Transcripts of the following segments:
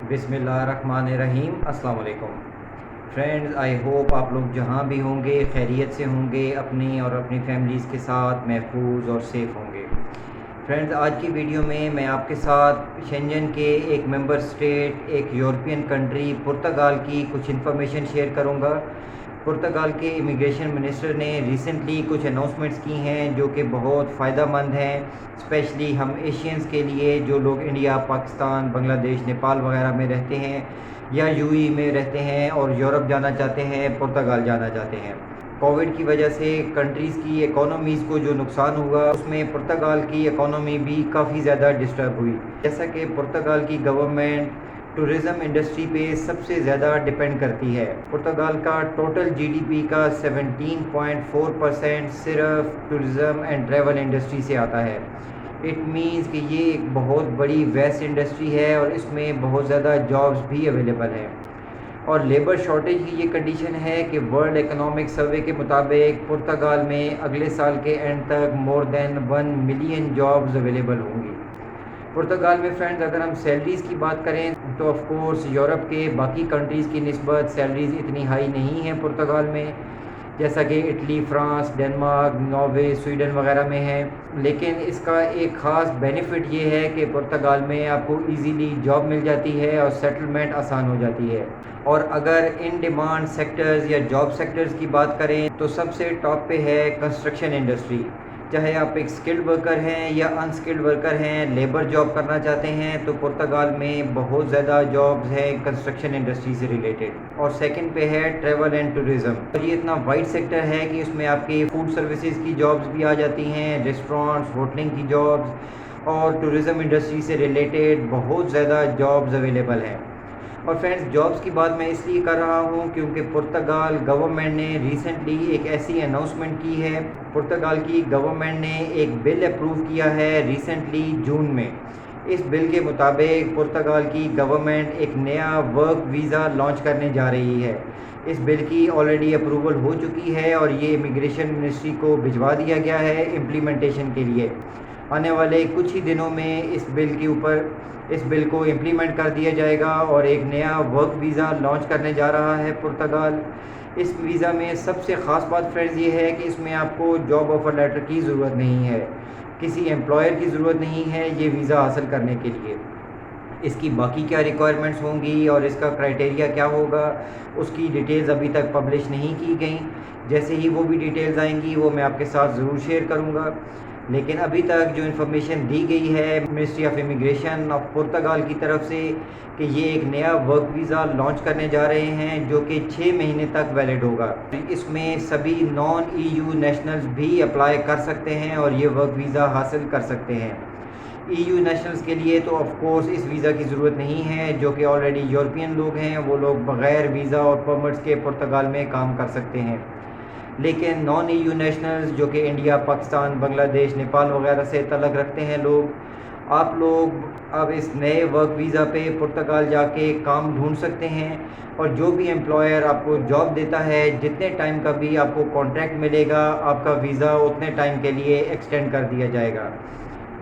बिस्मिल्लाहिर्रहमानिर्रहीम। अस्सलाम वालेकुम फ्रेंड्स, आई होप आप लोग जहाँ भी होंगे खैरियत से होंगे, अपनी और अपनी फैमिलीज़ के साथ महफूज और सेफ़ होंगे। फ्रेंड्स, आज की वीडियो में मैं आपके साथ शेंजन के एक मेंबर स्टेट, एक यूरोपियन कंट्री पुर्तगाल की कुछ इन्फॉर्मेशन शेयर करूँगा। पुर्तगाल के इमिग्रेशन मिनिस्टर ने रिसेंटली कुछ अनाउंसमेंट्स की हैं जो कि बहुत फ़ायदा मंद हैं, स्पेशली हम एशियंस के लिए जो लोग इंडिया, पाकिस्तान, बांग्लादेश, नेपाल वगैरह में रहते हैं या यूएई में रहते हैं और यूरोप जाना चाहते हैं, पुर्तगाल जाना चाहते हैं। कोविड की वजह से कंट्रीज़ की इकोनॉमीज़ को जो नुकसान हुआ उसमें पुर्तगाल की इकोनॉमी भी काफ़ी ज़्यादा डिस्टर्ब हुई। जैसा कि पुर्तगाल की गवर्नमेंट टूरिज़म इंडस्ट्री पे सबसे ज़्यादा डिपेंड करती है। पुर्तगाल का टोटल जीडीपी का 17.4% सिर्फ टूरिज़म एंड ट्रैवल इंडस्ट्री से आता है। इट मीन्स कि ये एक बहुत बड़ी वेस्ट इंडस्ट्री है और इसमें बहुत ज़्यादा जॉब्स भी अवेलेबल हैं। और लेबर शॉर्टेज की ये कंडीशन है कि वर्ल्ड इकोनॉमिक सर्वे के मुताबिक पुर्तगाल में अगले साल के एंड तक more than 1 million jobs available होंगी। पुर्तगाल में फ्रेंड्स, अगर हम सैलरीज़ की बात करें तो ऑफ कोर्स यूरोप के बाकी कंट्रीज़ की निस्बत सैलरीज़ इतनी हाई नहीं हैं पुर्तगाल में, जैसा कि Italy, France, Denmark, Norway, Sweden वगैरह में है। लेकिन इसका एक ख़ास बेनिफिट ये है कि पुर्तगाल में आपको इजीली जॉब मिल जाती है और सेटलमेंट आसान हो जाती है। और अगर इन डिमांड सेक्टर्स या जॉब सेक्टर्स की बात करें तो सबसे टॉप पे है कंस्ट्रक्शन इंडस्ट्री। चाहे आप एक स्किल्ड वर्कर हैं या अनस्किल्ड वर्कर हैं, लेबर जॉब करना चाहते हैं तो पुर्तगाल में बहुत ज़्यादा जॉब्स हैं कंस्ट्रक्शन इंडस्ट्री से रिलेटेड। और सेकंड पे है ट्रैवल एंड टूरिज़्म। और ये इतना वाइड सेक्टर है कि उसमें आपकी फूड सर्विसेज की जॉब्स भी आ जाती हैं, रेस्टोरेंट्स, होटलिंग की जॉब्स और टूरिज़म इंडस्ट्री से रिलेटेड बहुत ज़्यादा जॉब्स अवेलेबल हैं। और फ्रेंड्स, जॉब्स की बात मैं इसलिए कर रहा हूँ क्योंकि पुर्तगाल गवर्नमेंट ने रिसेंटली एक ऐसी अनाउंसमेंट की है। पुर्तगाल की गवर्नमेंट ने एक बिल अप्रूव किया है रिसेंटली जून में। इस बिल के मुताबिक पुर्तगाल की गवर्नमेंट एक नया वर्क वीज़ा लॉन्च करने जा रही है। इस बिल की ऑलरेडी अप्रूवल हो चुकी है और ये इमिग्रेशन मिनिस्ट्री को भिजवा दिया गया है इम्प्लीमेंटेशन के लिए। आने वाले कुछ ही दिनों में इस बिल को इम्प्लीमेंट कर दिया जाएगा और एक नया वर्क वीज़ा लॉन्च करने जा रहा है पुर्तगाल। इस वीज़ा में सबसे ख़ास बात फ्रेंड्स ये है कि इसमें आपको जॉब ऑफ़र लेटर की ज़रूरत नहीं है, किसी एम्प्लॉयर की ज़रूरत नहीं है ये वीज़ा हासिल करने के लिए। इसकी बाकी क्या रिक्वायरमेंट्स होंगी और इसका क्राइटेरिया क्या होगा उसकी डिटेल्स अभी तक पब्लिश नहीं की गई। जैसे ही वो भी डिटेल्स आएंगी वो मैं आपके साथ ज़रूर शेयर करूँगा। लेकिन अभी तक जो इन्फॉर्मेशन दी गई है मिनिस्ट्री ऑफ इमिग्रेशन ऑफ पुर्तगाल की तरफ से कि ये एक नया वर्क वीज़ा लॉन्च करने जा रहे हैं जो कि 6 महीने तक वैलिड होगा। इसमें सभी नॉन ईयू नेशनल्स भी अप्लाई कर सकते हैं और ये वर्क वीज़ा हासिल कर सकते हैं। ईयू नेशनल्स के लिए तो ऑफ कोर्स इस वीज़ा की ज़रूरत नहीं है, जो कि ऑलरेडी यूरोपियन लोग हैं वो लोग बग़ैर वीज़ा और परमिट्स के पुर्तगाल में काम कर सकते हैं। लेकिन नॉन ईयू नेशनल्स जो कि इंडिया, पाकिस्तान, बांग्लादेश, नेपाल वगैरह से तल्लुक़ रखते हैं लोग, आप लोग अब इस नए वर्क वीज़ा पे पुर्तगाल जाके काम ढूंढ सकते हैं। और जो भी एम्प्लॉयर आपको जॉब देता है, जितने टाइम का भी आपको कॉन्ट्रैक्ट मिलेगा, आपका वीज़ा उतने टाइम के लिए एक्सटेंड कर दिया जाएगा।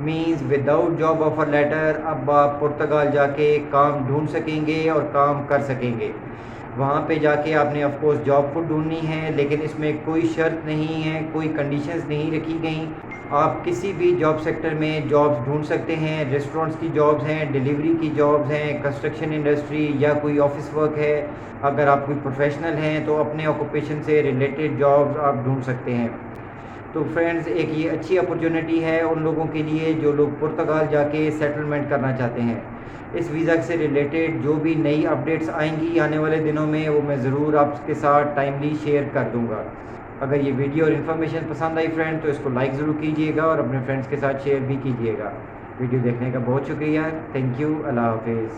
Means without job offer letter अब आप पुर्तगाल जाके काम ढूंढ सकेंगे और काम कर सकेंगे। वहाँ पे जाके आपने ऑफ कोर्स जॉब खुद ढूंढनी है, लेकिन इसमें कोई शर्त नहीं है, कोई कंडीशंस नहीं रखी गई। आप किसी भी जॉब सेक्टर में जॉब्स ढूंढ सकते हैं। रेस्टोरेंट्स की जॉब्स हैं, डिलीवरी की जॉब्स हैं, कंस्ट्रक्शन इंडस्ट्री या कोई ऑफिस वर्क है। अगर आप कोई प्रोफेशनल हैं तो अपने ऑक्यूपेशन से रिलेटेड जॉब्स आप ढूंढ सकते हैं। तो फ्रेंड्स, एक ये अच्छी अपॉर्चुनिटी है उन लोगों के लिए जो लोग पुर्तगाल जाके सेटलमेंट करना चाहते हैं। इस वीज़ा से रिलेटेड जो भी नई अपडेट्स आएंगी आने वाले दिनों में वो मैं ज़रूर आपके साथ टाइमली शेयर कर दूंगा। अगर ये वीडियो और इन्फॉर्मेशन पसंद आई फ्रेंड तो इसको लाइक ज़रूर कीजिएगा और अपने फ्रेंड्स के साथ शेयर भी कीजिएगा। वीडियो देखने का बहुत शुक्रिया। Thank you. अल्लाह हाफिज़।